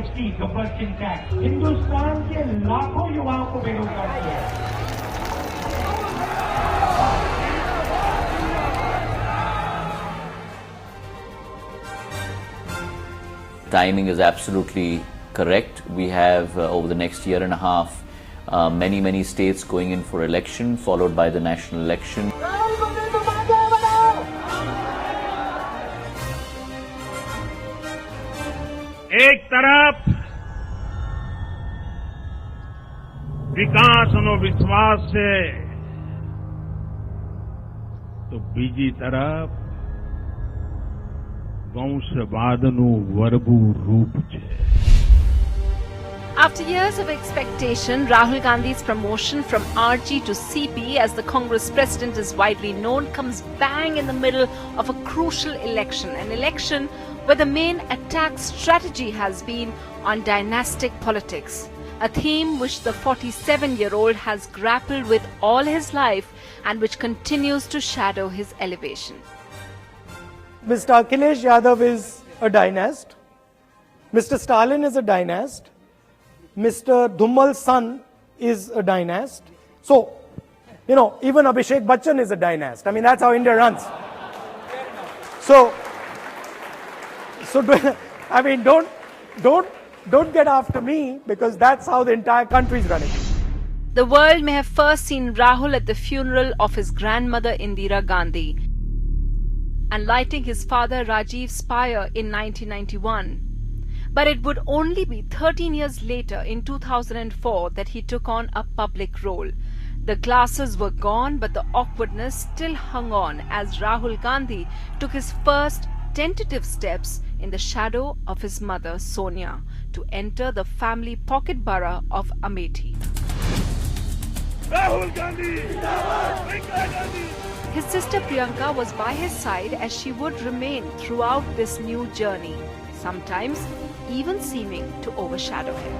GST compulsion tax Hindustan के लाखों युवाओं को बेरोजगार किया है। Timing is absolutely correct. We have over the next year and a half many states going in for election, followed by the national election. एक तरफ विकास और विश्वास से तो बीजी तरफ वंशवादનું વરબું રૂપ છે. After years of expectation, Rahul Gandhi's promotion from RG to CP, as the Congress president is widely known, comes bang in the middle of a crucial election. An election where the main attack strategy has been on dynastic politics, a theme which the 47-year-old has grappled with all his life and which continues to shadow his elevation. Mr. Akhilesh Yadav is a dynast. Mr. Stalin is a dynast. Mr. Dhummal's son is a dynast. So, even Abhishek Bachchan is a dynast. I mean, that's how India runs. So I mean, don't get after me, because that's how the entire country is running. The world may have first seen Rahul at the funeral of his grandmother Indira Gandhi and lighting his father Rajiv's pyre in 1991. But it would only be 13 years later, in 2004, that he took on a public role. The glasses were gone, but the awkwardness still hung on as Rahul Gandhi took his first tentative steps in the shadow of his mother Sonia to enter the family pocket borough of Amethi. Rahul Gandhi! Gandhi! His sister Priyanka was by his side as she would remain throughout this new journey, sometimes even seeming to overshadow him.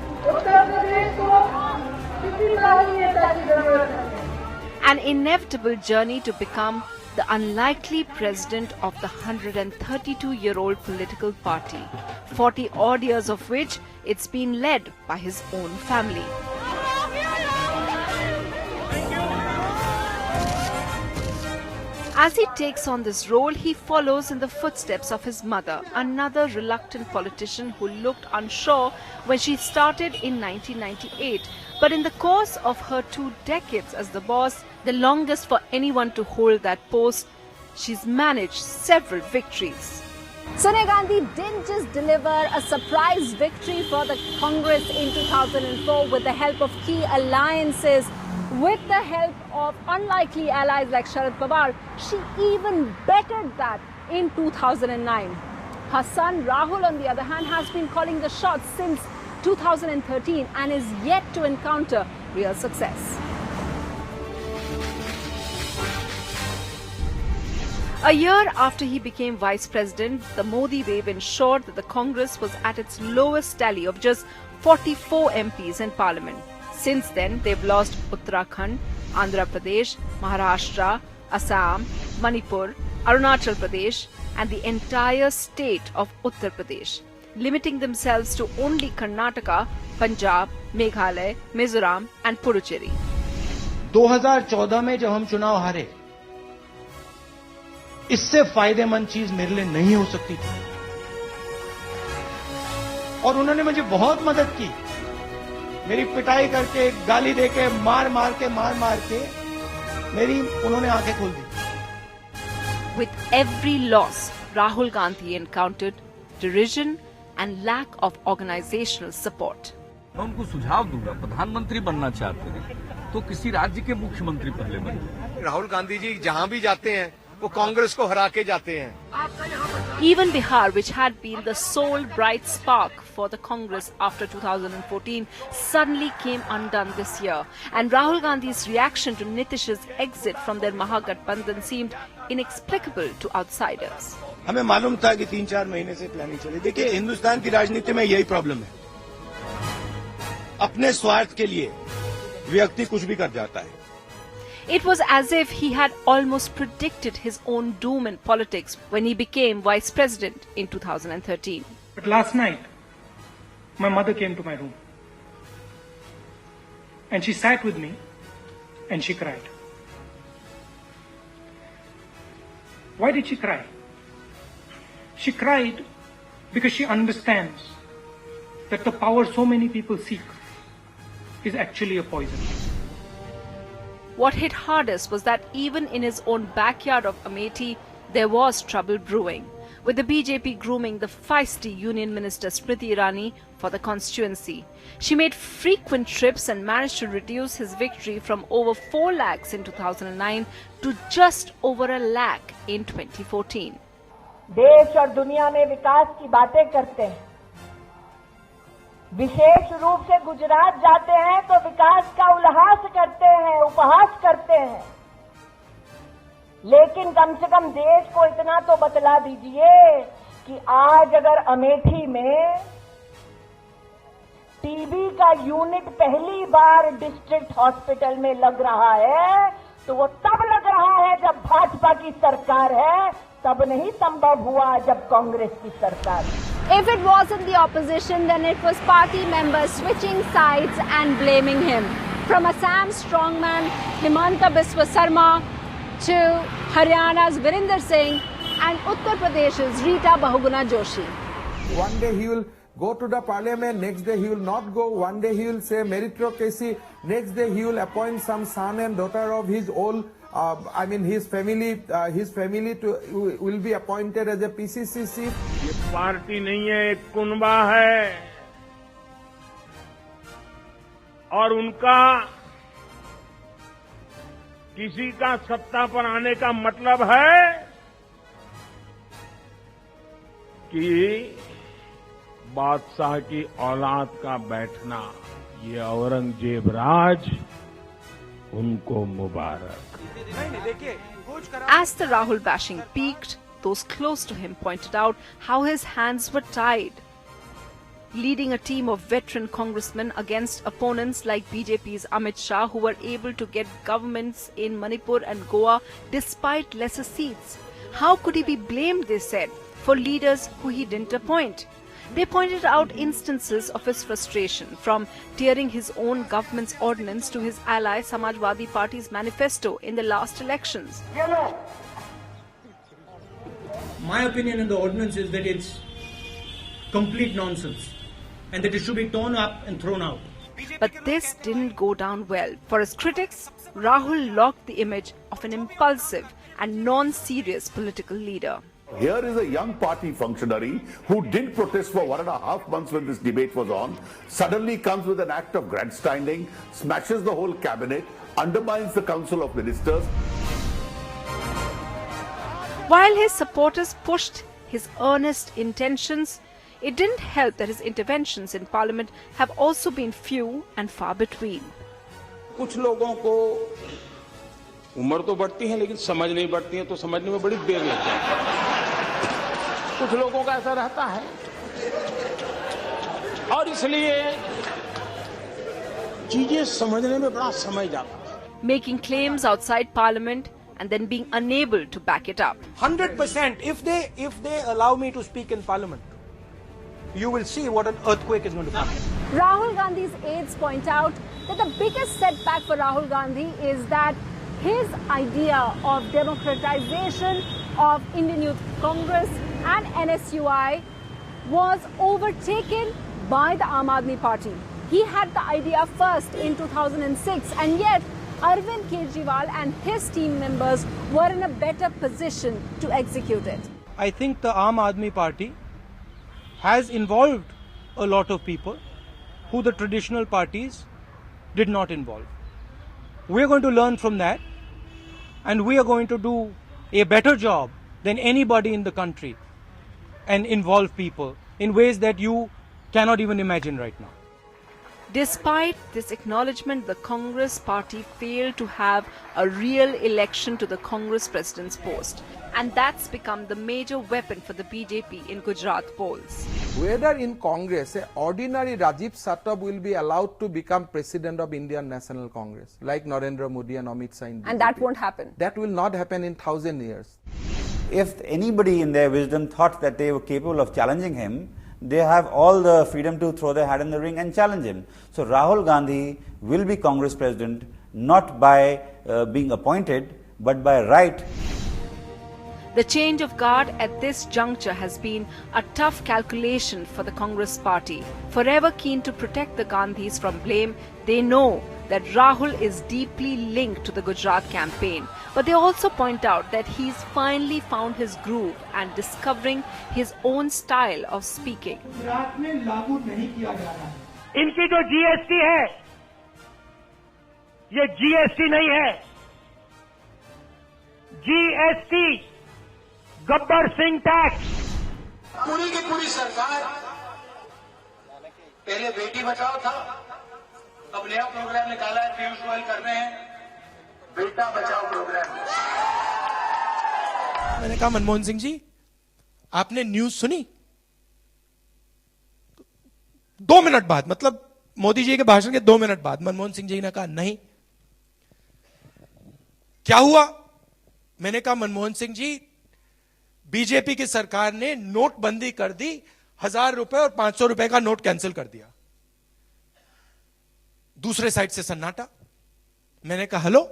An inevitable journey to become the unlikely president of the 132-year-old political party, 40 odd years of which it's been led by his own family. As he takes on this role, he follows in the footsteps of his mother, another reluctant politician who looked unsure when she started in 1998. But in the course of her 2 decades as the boss, the longest for anyone to hold that post, she's managed several victories. Sonia Gandhi didn't just deliver a surprise victory for the Congress in 2004 with the help of key alliances, with the help of unlikely allies like Sharad Pawar. She even bettered that in 2009. Her son Rahul, on the other hand, has been calling the shots since 2013 and is yet to encounter real success. A year after he became vice president, the Modi wave ensured that the Congress was at its lowest tally of just 44 MPs in parliament. Since then, they've lost Uttarakhand, Andhra Pradesh, Maharashtra, Assam, Manipur, Arunachal Pradesh, and the entire state of Uttar Pradesh, limiting themselves to only Karnataka, Punjab, Meghalaya, Mizoram, and Puducherry. 2014 में जब हम चुनाव हारे, इससे फायदेमंद चीज मेरे लिए नहीं हो सकती थी, और उन्होंने मुझे बहुत मदद की. मेरी पिटाई करके, गाली देके, मार के मेरी उन्होंने आंखें खोल दी. With every loss, Rahul Gandhi encountered derision and lack of organizational support. मैं उनको सुझाव दूंगा, प्रधानमंत्री बनना चाहते हैं तो किसी राज्य के मुख्यमंत्री पहले बने. राहुल गांधी जी जहां भी जाते हैं वो कांग्रेस को हरा के जाते हैं. Even Bihar, which had been the sole bright spark for the Congress after 2014, suddenly came undone this year. And Rahul Gandhi's reaction to Nitish's exit from their Mahagathbandhan seemed inexplicable to outsiders. हमें मालूम था कि 3-4 महीने से planning चली. देखिए, हिंदुस्तान की राजनीति में यही प्रॉब्लम है. अपने स्वार्थ के लिए व्यक्ति कुछ भी कर जाता है. It was as if he had almost predicted his own doom in politics when he became vice president in 2013. But last night, my mother came to my room. And she sat with me and she cried. Why did she cry? She cried because she understands that the power so many people seek is actually a poison. What hit hardest was that even in his own backyard of Amethi, there was trouble brewing, with the BJP grooming the feisty Union Minister Smriti Irani for the constituency. She made frequent trips and managed to reduce his victory from over 4 lakhs in 2009 to just over 1 lakh in 2014. देश और दुनिया में विकास की बातें करते हैं, विशेष रूप से गुजरात जाते हैं तो विकास का उल्लास करते हैं, उपहास करते हैं, लेकिन कम से कम देश को इतना तो बतला दीजिए कि आज अगर अमेठी में टीबी का यूनिट पहली बार डिस्ट्रिक्ट हॉस्पिटल में लग रहा है तो वो तब लग रहा है जब भाजपा की सरकार है, तब नहीं संभव हुआ जब कांग्रेस की सरकार है. If it wasn't the opposition, then it was party members switching sides and blaming him. From Assam's strongman Himanta Biswa Sarma to Haryana's Virinder Singh and Uttar Pradesh's Rita Bahuguna Joshi. One day he will go to the parliament, next day he will not go, one day he will say meritocracy, next day he will appoint some son and daughter of his own, his family will be appointed as a PCC chief. ये party नहीं है, एक कुनबा है और उनका किसी का सत्ता पर आने का मतलब है कि बादशाह की औलाद का बैठना. ये औरंगजेब राज उनको मुबारक. As the Rahul bashing peaked, those close to him pointed out how his hands were tied. Leading a team of veteran congressmen against opponents like BJP's Amit Shah, who were able to get governments in Manipur and Goa despite lesser seats. How could he be blamed, they said, for leaders who he didn't appoint? They pointed out instances of his frustration, from tearing his own government's ordinance to his ally Samajwadi Party's manifesto in the last elections. My opinion on the ordinance is that it's complete nonsense and that it should be torn up and thrown out. But this didn't go down well. For his critics, Rahul locked the image of an impulsive and non-serious political leader. Here is a young party functionary who didn't protest for 1.5 months when this debate was on, suddenly comes with an act of grandstanding, smashes the whole cabinet, undermines the Council of Ministers. While his supporters pushed his earnest intentions, it didn't help that his interventions in parliament have also been few and far between. कुछ लोगों को उम्र तो बढ़ती है लेकिन समझ नहीं बढ़ती है, तो समझने में बड़ी देर लगती है. कुछ लोगों का ऐसा रहता है और इसलिए चीजें समझने में बड़ा समय जाता है. Making claims outside parliament and then being unable to back it up. 100%. If they allow me to speak in parliament, you will see what an earthquake is going to happen. Rahul Gandhi's aides point out that the biggest setback for Rahul Gandhi is that his idea of democratization of Indian Youth Congress and NSUI was overtaken by the Aam Aadmi Party. He had the idea first in 2006, and yet Arvind Kejriwal and his team members were in a better position to execute it. I think the Aam Aadmi Party has involved a lot of people who the traditional parties did not involve. We are going to learn from that, and we are going to do a better job than anybody in the country and involve people in ways that you cannot even imagine right now. Despite this acknowledgement, the Congress party failed to have a real election to the Congress president's post. And that's become the major weapon for the BJP in Gujarat polls. Whether in Congress, an ordinary Rajiv Satab will be allowed to become president of Indian National Congress, like Narendra Modi and Amit Shah in BJP. And that won't happen. That will not happen in 1,000 years. If anybody in their wisdom thought that they were capable of challenging him, they have all the freedom to throw their hat in the ring and challenge him. So Rahul Gandhi will be Congress president not by being appointed, but by right. The change of guard at this juncture has been a tough calculation for the Congress party. Forever keen to protect the Gandhis from blame, they know that Rahul is deeply linked to the Gujarat campaign. But they also point out that he's finally found his groove and discovering his own style of speaking. इनकी जो GST है, ये GST नहीं है, GST Gabbar Singh tax. पूरी की पूरी सरकार पहले बेटी बचाओ था, अब नया प्रोग्राम निकाला है, पीयूष गोयल कर रहे हैं बेटा बचाओ प्रोग्राम। मैंने कहा मनमोहन सिंह जी, आपने न्यूज सुनी? 2 मिनट बाद, मतलब मोदी जी के भाषण के 2 मिनट बाद मनमोहन सिंह जी ने कहा नहीं। क्या हुआ? मैंने कहा मनमोहन सिंह जी, बीजेपी की सरकार ने नोटबंदी कर दी, 1000 रुपए और 500 रुपए का नोट कैंसिल कर दिया। दूसरे साइड से सन्नाटा। मैंने कहा हेलो,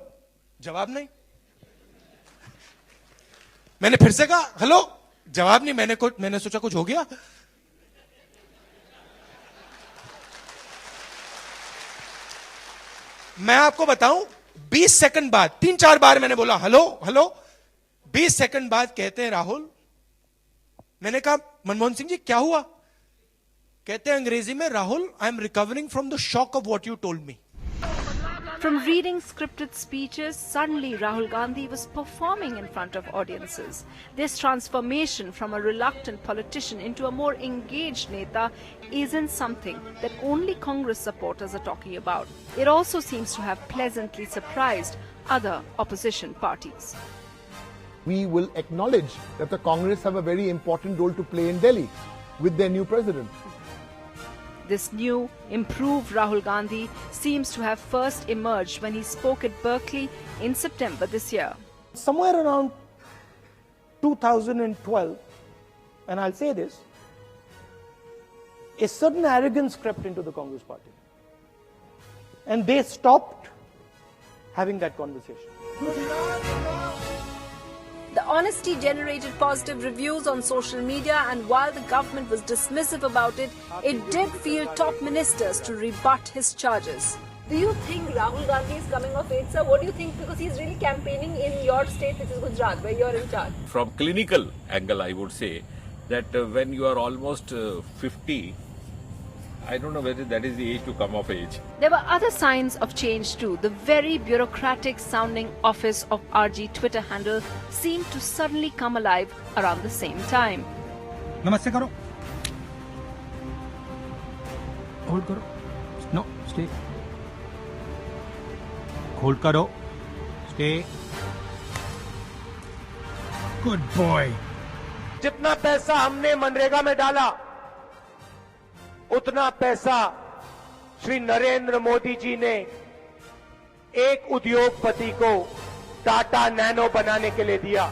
जवाब नहीं। मैंने फिर से कहा हेलो, जवाब नहीं। मैंने सोचा कुछ हो गया। मैं आपको बताऊं, 20 सेकंड बाद 3-4 बार मैंने बोला हेलो हेलो, 20 सेकंड बाद कहते हैं राहुल। मैंने कहा मनमोहन सिंह जी क्या हुआ? कहते हैं अंग्रेजी में, Rahul, I am recovering from the shock of what you told me. From reading scripted speeches, suddenly Rahul Gandhi was performing in front of audiences. This transformation from a reluctant politician into a more engaged neta isn't something that only Congress supporters are talking about. It also seems to have pleasantly surprised other opposition parties. We will acknowledge that the Congress have a very important role to play in Delhi with their new president. This new, improved Rahul Gandhi seems to have first emerged when he spoke at Berkeley in September this year. Somewhere around 2012, and I'll say this, a certain arrogance crept into the Congress party. And they stopped having that conversation. The honesty generated positive reviews on social media, and while the government was dismissive about it, it did feel top ministers to rebut his charges. Do you think Rahul Gandhi is coming of age, sir? What do you think? Because he's really campaigning in your state, which is Gujarat, where you're in charge. From clinical angle, I would say that when you are almost 50, I don't know whether that is the age to come of age. There were other signs of change too. The very bureaucratic sounding office of RG Twitter handle seemed to suddenly come alive around the same time. Namaste karo. Hold karo. No, stay. Hold karo. Stay. Good boy. जितना पैसा हमने मनरेगा में डाला, उतना पैसा श्री नरेंद्र मोदी जी ने एक उद्योगपति को टाटा नैनो बनाने के लिए दिया।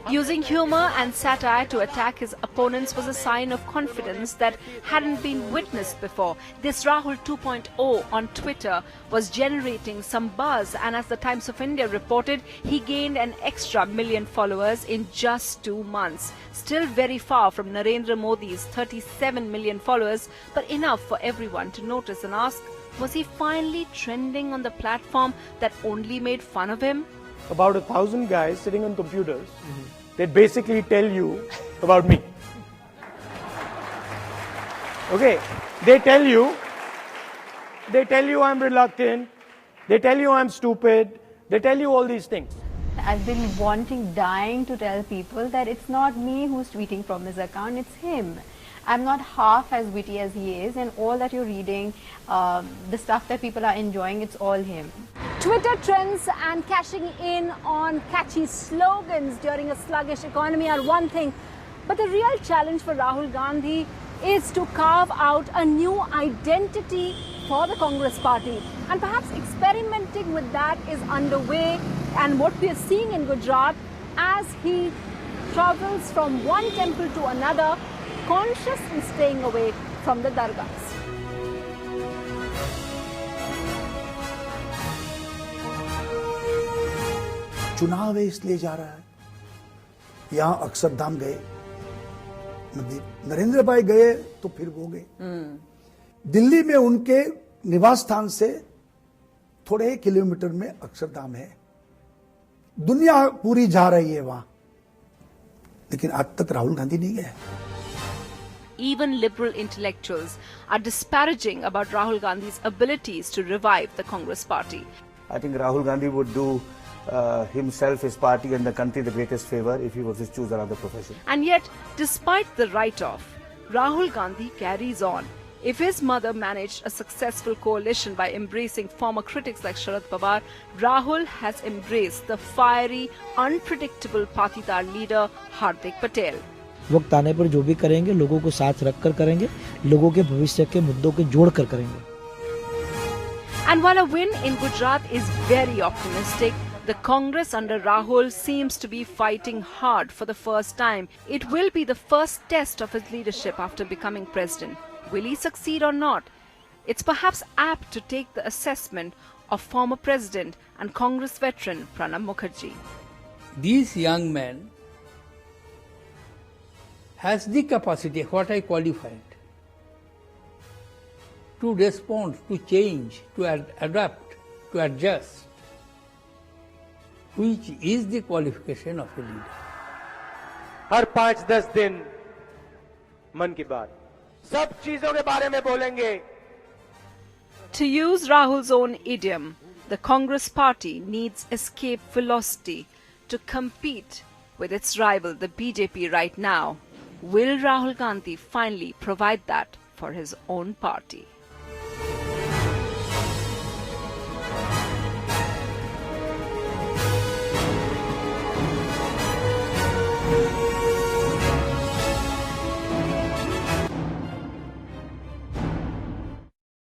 Using humor and satire to attack his opponents was a sign of confidence that hadn't been witnessed before. This Rahul 2.0 on Twitter was generating some buzz, and as the Times of India reported, he gained an extra 1 million followers in just 2 months. Still very far from Narendra Modi's 37 million followers, but enough for everyone to notice and ask, was he finally trending on the platform that only made fun of him? About 1,000 guys sitting on computers, they basically tell you about me. Okay, they tell you I'm reluctant, they tell you I'm stupid, they tell you all these things. I've been dying to tell people that it's not me who's tweeting from his account, it's him. I'm not half as witty as he is, and all that you're reading, the stuff that people are enjoying, it's all him. Twitter trends and cashing in on catchy slogans during a sluggish economy are one thing, but the real challenge for Rahul Gandhi is to carve out a new identity for the Congress party, and perhaps experimenting with that is underway, and what we are seeing in Gujarat as he travels from one temple to another consciously staying away from the dargahs. चुनाव है इसलिए जा रहा है। यहां अक्षरधाम गए, नरेंद्र भाई गए तो फिर वो गए। दिल्ली में उनके निवास स्थान से थोड़े किलोमीटर में अक्षरधाम है। दुनिया पूरी जा रही है वहां, लेकिन आज तक राहुल गांधी नहीं गए। Even liberal intellectuals are disparaging about Rahul Gandhi's abilities to revive the Congress party. I think Rahul Gandhi would do himself, his party and the country the greatest favor if he was to choose another profession. And yet, despite the write-off, Rahul Gandhi carries on. If his mother managed a successful coalition by embracing former critics like Sharad Pawar, Rahul has embraced the fiery, unpredictable Patidar leader Hardik Patel. वक्त आने पर जो भी करेंगे लोगों को साथ रखकर करेंगे, लोगों के भविष्य के मुद्दों को जोड़कर करेंगे. And while a win in Gujarat is very optimistic, the Congress under Rahul seems to be fighting hard for the first time. It will be the first test of his leadership after becoming president. Will he succeed or not? It's perhaps apt to take the assessment of former president and Congress veteran Pranab Mukherjee. These young men has the capacity, what I qualified, to respond, to change, to adapt, to adjust, which is the qualification of a leader. हर 5-10 दिन मन की बात सब चीजों के बारे में बोलेंगे. To use Rahul's own idiom, the Congress party needs escape velocity to compete with its rival, the BJP, right now. Will Rahul Gandhi finally provide that for his own party?